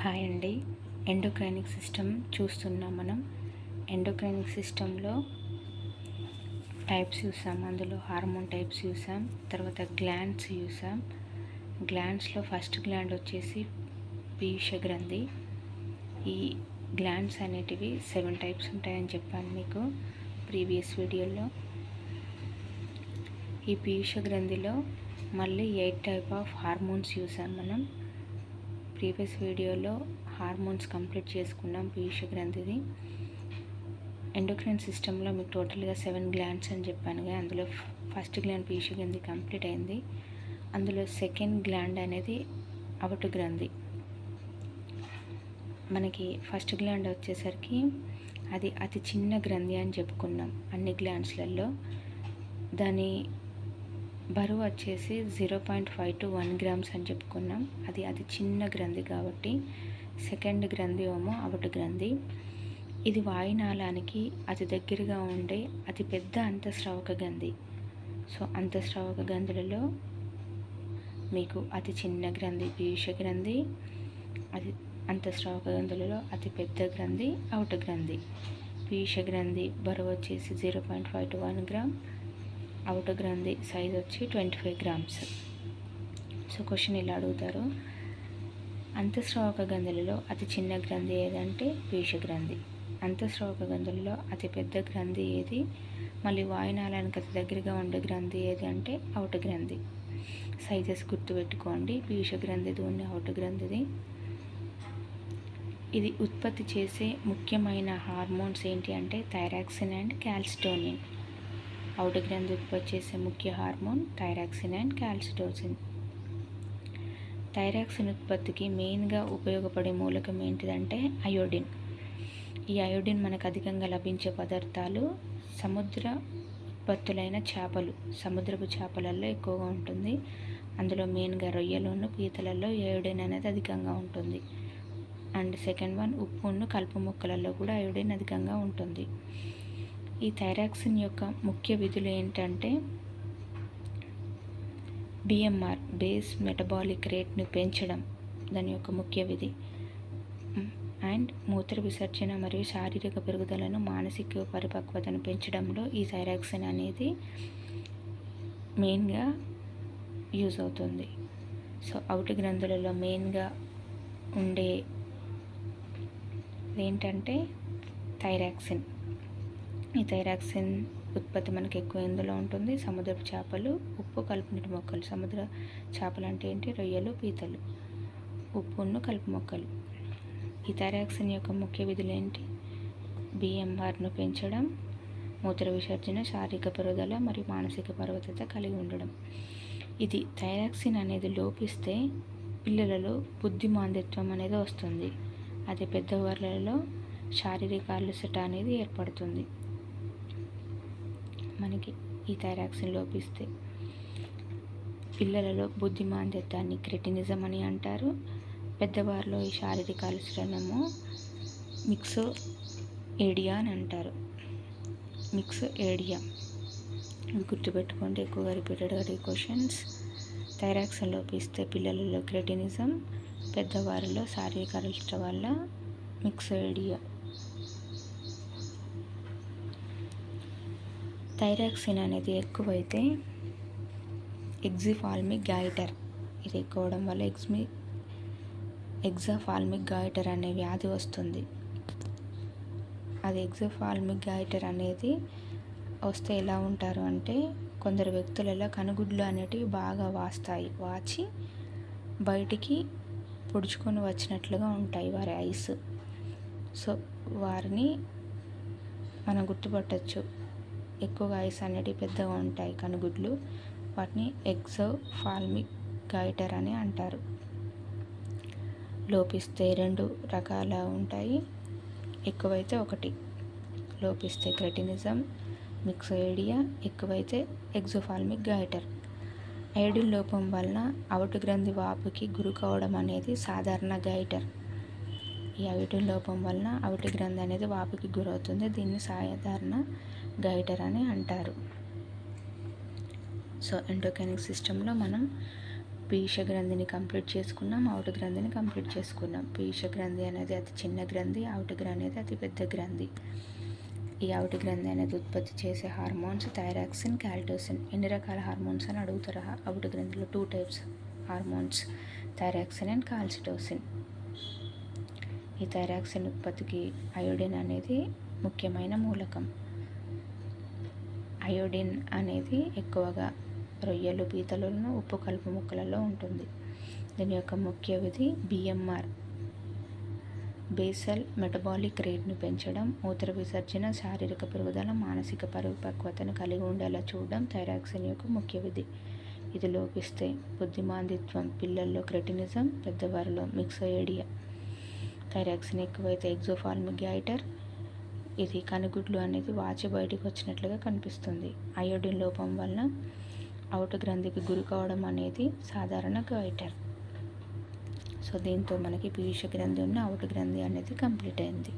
Hi అండి. ఎండోక్రైనిక్ system చూస్తున్నాం మనం. ఎండోక్రైనిక్ సిస్టంలో టైప్స్ చూసాం. అందులో హార్మోన్ టైప్స్ చూసాం, తర్వాత గ్లాండ్స్ చూసాం. గ్లాండ్స్లో ఫస్ట్ గ్లాండ్ వచ్చేసి పీయూష గ్రంథి. ఈ గ్లాండ్స్ అనేటివి 7 టైప్స్ ఉంటాయని చెప్పాను మీకు ప్రీవియస్ వీడియోలో. ఈ పీయూష గ్రంథిలో మళ్ళీ 8 టైప్ ఆఫ్ హార్మోన్స్ చూసాం మనం. ప్రీవియస్ వీడియోలో హార్మోన్స్ కంప్లీట్ చేసుకున్నాం పీయూష గ్రంథిది. ఎండోక్రైన్ సిస్టంలో మీకు టోటల్గా 7 గ్లాండ్స్ అని చెప్పాను కదా. అందులో ఫస్ట్ గ్లాండ్ పీయూష గ్రంథి కంప్లీట్ అయింది. అందులో సెకండ్ గ్లాండ్ అనేది అవటు గ్రంథి. మనకి ఫస్ట్ గ్లాండ్ వచ్చేసరికి అది అతి చిన్న గ్రంథి అని చెప్పుకున్నాం అన్ని గ్లాండ్స్లలో. దాని బరువు వచ్చేసి 0.5 to 1 grams అని చెప్పుకున్నాం. అది అతి చిన్న గ్రంథి కాబట్టి సెకండ్ గ్రంథి ఏమో అవటు గ్రంథి. ఇది వాయునాళానికి అతి దగ్గరగా ఉండే అతి పెద్ద అంతఃస్రావక గ్రంథి. సో అంతఃస్రావక గ్రంథులలో మీకు అతి చిన్న గ్రంథి పీయూష గ్రంథి, అది అంతఃస్రావక గ్రంథులలో అతి పెద్ద గ్రంథి అవటు గ్రంథి. పీయూష గ్రంథి బరువు వచ్చేసి 0.5 to 1 gram, అవుటర్ గ్రంథి సైజ్ వచ్చి 25 grams. సో క్వశ్చన్ ఇలా అడుగుతారు, అంతఃస్రావక గ్రంథులలో అతి చిన్న గ్రంథి ఏదంటే పీయూష గ్రంథి. అంతఃస్రావక గ్రంథులలో అతి పెద్ద గ్రంథి ఏది, మళ్ళీ వాయునాళానికి అతి దగ్గరగా ఉండే గ్రంథి ఏది అంటే అవుటర్ గ్రంథి. సైజెస్ గుర్తుపెట్టుకోండి. పీయూష గ్రంథిది ఉంది, అవుటర్ గ్రంథిది. ఇది ఉత్పత్తి చేసే ముఖ్యమైన హార్మోన్స్ ఏంటి అంటే థైరాక్సిన్ అండ్ క్యాల్సిటోనిన్. అవుటర్ గ్రంథి ఉత్పత్తి చేసే ముఖ్య హార్మోన్ థైరాక్సిన్ అండ్ క్యాల్సిటోసిన్. థైరాక్సిన్ ఉత్పత్తికి మెయిన్గా ఉపయోగపడే మూలకం ఏంటిదంటే అయోడిన్. ఈ అయోడిన్ మనకు అధికంగా లభించే పదార్థాలు సముద్ర ఉత్పత్తులైన చేపలు, సముద్రపు చేపలలో ఎక్కువగా ఉంటుంది. అందులో మెయిన్గా రొయ్యలోను పీతలలో అయోడిన్ అనేది అధికంగా ఉంటుంది. అండ్ సెకండ్ వన్ ఉప్పును కలుపు మొక్కలలో కూడా అయోడిన్ అధికంగా ఉంటుంది. ఈ థైరాక్సిన్ యొక్క ముఖ్య విధులు ఏంటంటే బిఎంఆర్ బేస్ మెటబాలిక్ రేట్ను పెంచడం దాని యొక్క ముఖ్య విధి. అండ్ మూత్ర విసర్జన మరియు శారీరక పెరుగుదలను, మానసిక పరిపక్వతను పెంచడంలో ఈ థైరాక్సిన్ అనేది మెయిన్గా యూజ్ అవుతుంది. సో అవుటి గ్రంథులలో మెయిన్గా ఉండే ఏంటంటే థైరాక్సిన్. ఈ థైరాక్సిన్ ఉత్పత్తి మనకి ఎక్కువ ఎందులో ఉంటుంది, సముద్రపు చేపలు, ఉప్పు, కలుపు నీటి మొక్కలు. సముద్ర చేపలు అంటే ఏంటి, రొయ్యలు, పీతలు, ఉప్పును కలుపు మొక్కలు. ఈ థైరాక్సిన్ యొక్క ముఖ్య విధులు ఏంటి, బిఎంఆర్ను పెంచడం, మూత్ర విసర్జన, శారీరక పెరుగుదల మరియు మానసిక పరిపక్వత కలిగి ఉండడం. ఇది థైరాక్సిన్ అనేది లోపిస్తే పిల్లలలో బుద్ధిమాంద్యత్వం అనేది వస్తుంది. అదే పెద్దవాళ్ళలో శారీరక అలసట అనేది ఏర్పడుతుంది. మనకి ఈ థైరాక్సిన్ లోపిస్తే పిల్లలలో బుద్ధిమాంద్యతాన్ని క్రెటినిజం అని అంటారు. పెద్దవారిలో ఈ శారీరక అలసటనేమో మిక్సో ఏడియా అని అంటారు. మిక్సో ఏడియా ఇవి గుర్తుపెట్టుకోండి, ఎక్కువగా రిపీటెడ్గా క్వశ్చన్స్. థైరాక్సిన్ లోపిస్తే పిల్లలలో క్రెటినిజం, పెద్దవారిలో శారీరక అలసట వల్ల మిక్సో ఏడియా. థైరాక్సిన్ అనేది ఎక్కువైతే ఎగ్జిఫాల్మిక్ గాయిటర్, ఇది ఎక్కువ అవడం వల్ల ఎగ్జాఫాల్మిక్ గాయిటర్ అనే వ్యాధి వస్తుంది. అది ఎగ్జాఫాల్మిక్ గాయిటర్ అనేది వస్తే ఎలా ఉంటారు అంటే కొందరు వ్యక్తులలో కనుగుడ్లు అనేటివి బాగా వాచి బయటికి పొడుచుకొని వచ్చినట్లుగా ఉంటాయి వారి ఐస్. సో వారిని మనం గుర్తుపట్టచ్చు. ఎక్కువగా ఐస్ అనేటివి పెద్దగా ఉంటాయి కనుగుడ్లు, వాటిని ఎగ్జోఫాల్మిక్ గాయిటర్ అని అంటారు. లోపిస్తే 2 రకాల ఉంటాయి, ఎక్కువైతే 1. లోపిస్తే క్రెటినిజం, మిక్సో ఏడియా, ఎక్కువైతే ఎగ్జోఫాల్మిక్ గాయిటర్. అయోడిన్ లోపం వలన అవటు గ్రంథి వాపుకి గురి కావడం అనేది సాధారణ గాయిటర్. ఈ అయోడిన్ లోపం వలన అవటి గ్రంథి అనేది వాపుకి గురవుతుంది. దీన్ని సాధారణ గాయిటర్ అని అంటారు. సో ఎండోక్రైనిక్ సిస్టంలో మనం పీయూష గ్రంథిని కంప్లీట్ చేసుకున్నాం, అవుట గ్రంథిని కంప్లీట్ చేసుకున్నాం. పీయూష గ్రంథి అనేది అతి చిన్న గ్రంథి, అవుట గ్రంథి అనేది అతి పెద్ద గ్రంథి. ఈ అవుట గ్రంథి అనేది ఉత్పత్తి చేసే హార్మోన్స్ థైరాక్సిన్, క్యాల్టోసిన్. ఎన్ని రకాల హార్మోన్స్ అని అడుగుతారు. అవుట గ్రంథిలో 2 టైప్స్ హార్మోన్స్, థైరాక్సిన్ అండ్ కాల్సిటోసిన్. ఈ థైరాక్సిన్ ఉత్పత్తికి అయోడిన్ అనేది ముఖ్యమైన మూలకం. అయోడిన్ అనేది ఎక్కువగా రొయ్యలు, పీతలను, ఉప్పు కలుపు మొక్కలలో ఉంటుంది. దీని యొక్క ముఖ్య విధి బిఎంఆర్, బేసల్ మెటబాలిక్ రేట్ను పెంచడం, మూత్ర విసర్జన, శారీరక పెరుగుదల, మానసిక పరిపక్వతను కలిగి ఉండేలా చూడడం థైరాక్సిన్ యొక్క ముఖ్య విధి. ఇది లోపిస్తే బుద్ధిమాంద్యత్వం, పిల్లల్లో క్రెటినిజం, పెద్దవారిలో మిక్సోయేడియా. థైరాక్సిన్ ఎక్కువైతే ఎగ్జోఫాల్మిక్ గైటర్, ఇది కనుగుడ్లు అనేది వాచి బయటికి వచ్చినట్లుగా కనిపిస్తుంది. అయోడిన్ లోపం వలన అవుట గ్రంథికి గురి కావడం అనేది సాధారణ గైటర్. సో దీంతో మనకి పీయూష గ్రంథి ఉన్న అవుట గ్రంథి అనేది కంప్లీట్ అయింది.